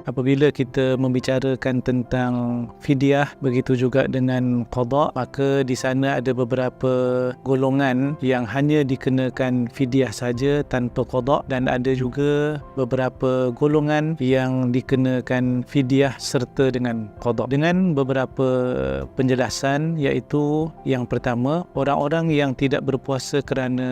apabila kita membicarakan tentang fidyah, begitu juga dengan qada, maka di sana ada beberapa golongan yang hanya dikenakan fidyah saja tanpa qada, dan ada juga beberapa golongan yang dikenakan fidyah serta dengan qada. Dengan beberapa penjelasan, iaitu yang pertama, orang-orang yang tidak berpuasa kerana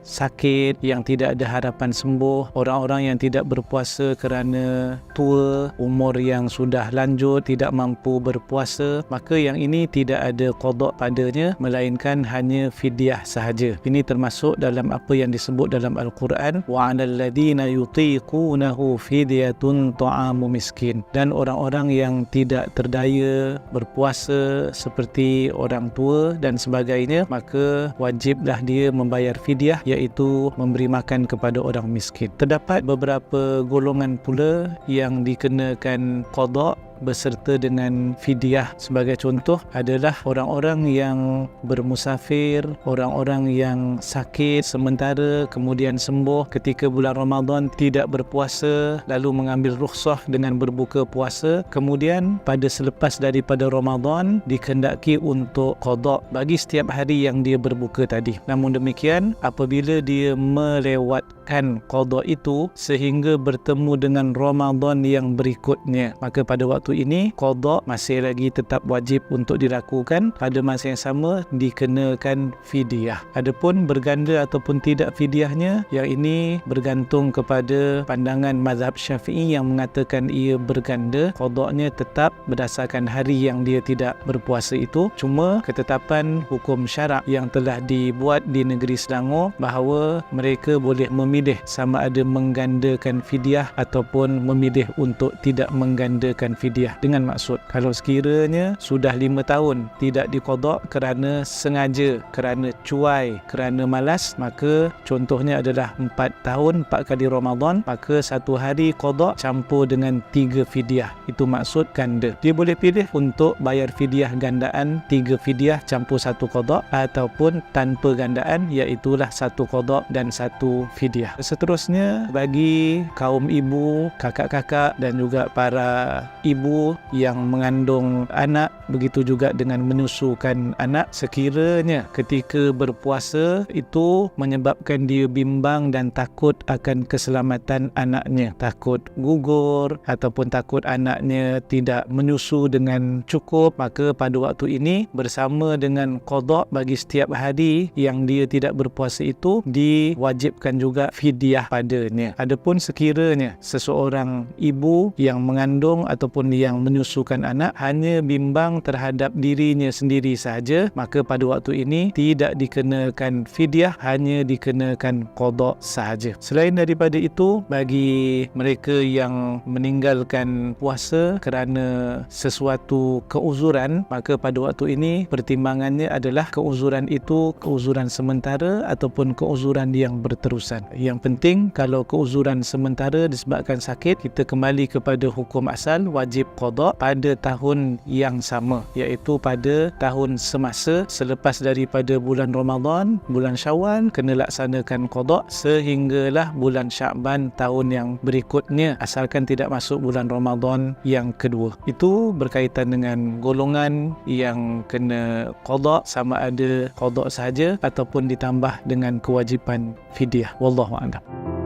sakit, yang tidak ada harapan sembuh, orang-orang yang tidak berpuasa kerana tua, umur yang sudah lanjut, tidak mampu berpuasa, maka yang ini tidak ada qada padanya, melainkan hanya fidyah sahaja. Ini termasuk dalam apa yang disebut dalam Al-Quran, wa 'alal ladzina yutiqunahu fidyatun ta'amu miskin. Dan orang-orang yang tidak terdaya berpuasa seperti orang tua dan sebagainya, maka wajiblah dia membayar fidyah, iaitu memberi makan kepada orang miskin. Terdapat beberapa golongan pula yang dikenakan qada beserta dengan fidyah. Sebagai contoh adalah orang-orang yang bermusafir, orang-orang yang sakit sementara kemudian sembuh ketika bulan Ramadan, tidak berpuasa lalu mengambil rukhsah dengan berbuka puasa, kemudian pada selepas daripada Ramadan dikehendaki untuk qada bagi setiap hari yang dia berbuka tadi. Namun demikian, apabila dia melewatkan qada itu sehingga bertemu dengan Ramadan yang berikutnya, maka pada waktu ini qada masih lagi tetap wajib untuk dilakukan, pada masa yang sama dikenakan fidyah. Adapun berganda ataupun tidak fidyahnya, yang ini bergantung kepada pandangan mazhab Syafi'i yang mengatakan ia berganda, qadanya tetap berdasarkan hari yang dia tidak berpuasa itu. Cuma ketetapan hukum syarak yang telah dibuat di negeri Selangor bahawa mereka boleh memilih sama ada menggandakan fidyah ataupun memilih untuk tidak menggandakan fidyah, dengan maksud kalau sekiranya sudah 5 tahun tidak diqada kerana sengaja, kerana cuai, kerana malas, maka contohnya adalah 4 tahun 4 kali Ramadan, maka 1 hari qada campur dengan 3 fidyah. Itu maksud ganda. Dia boleh pilih untuk bayar fidyah gandaan, 3 fidyah campur 1 qada, ataupun tanpa gandaan, iaitulah 1 qada dan 1 fidyah. Seterusnya, bagi kaum ibu, kakak-kakak dan juga para ibu yang mengandung anak, begitu juga dengan menyusukan anak, sekiranya ketika berpuasa itu menyebabkan dia bimbang dan takut akan keselamatan anaknya, takut gugur ataupun takut anaknya tidak menyusu dengan cukup, maka pada waktu ini bersama dengan qada bagi setiap hari yang dia tidak berpuasa itu diwajibkan juga fidyah padanya. Adapun sekiranya seseorang ibu yang mengandung ataupun yang menyusukan anak hanya bimbang terhadap dirinya sendiri sahaja, maka pada waktu ini tidak dikenakan fidyah, hanya dikenakan qada sahaja. Selain daripada itu, bagi mereka yang meninggalkan puasa kerana sesuatu keuzuran, maka pada waktu ini pertimbangannya adalah keuzuran itu keuzuran sementara ataupun keuzuran yang berterusan. Yang penting, kalau keuzuran sementara disebabkan sakit, kita kembali kepada hukum asal, wajib qada pada tahun yang sama, iaitu pada tahun semasa selepas daripada bulan Ramadan, bulan Syawal kena laksanakan qada sehinggalah bulan Sya'ban tahun yang berikutnya, asalkan tidak masuk bulan Ramadan yang kedua. Itu berkaitan dengan golongan yang kena qada, sama ada qada sahaja ataupun ditambah dengan kewajipan fidyah. Wallahu a'lam.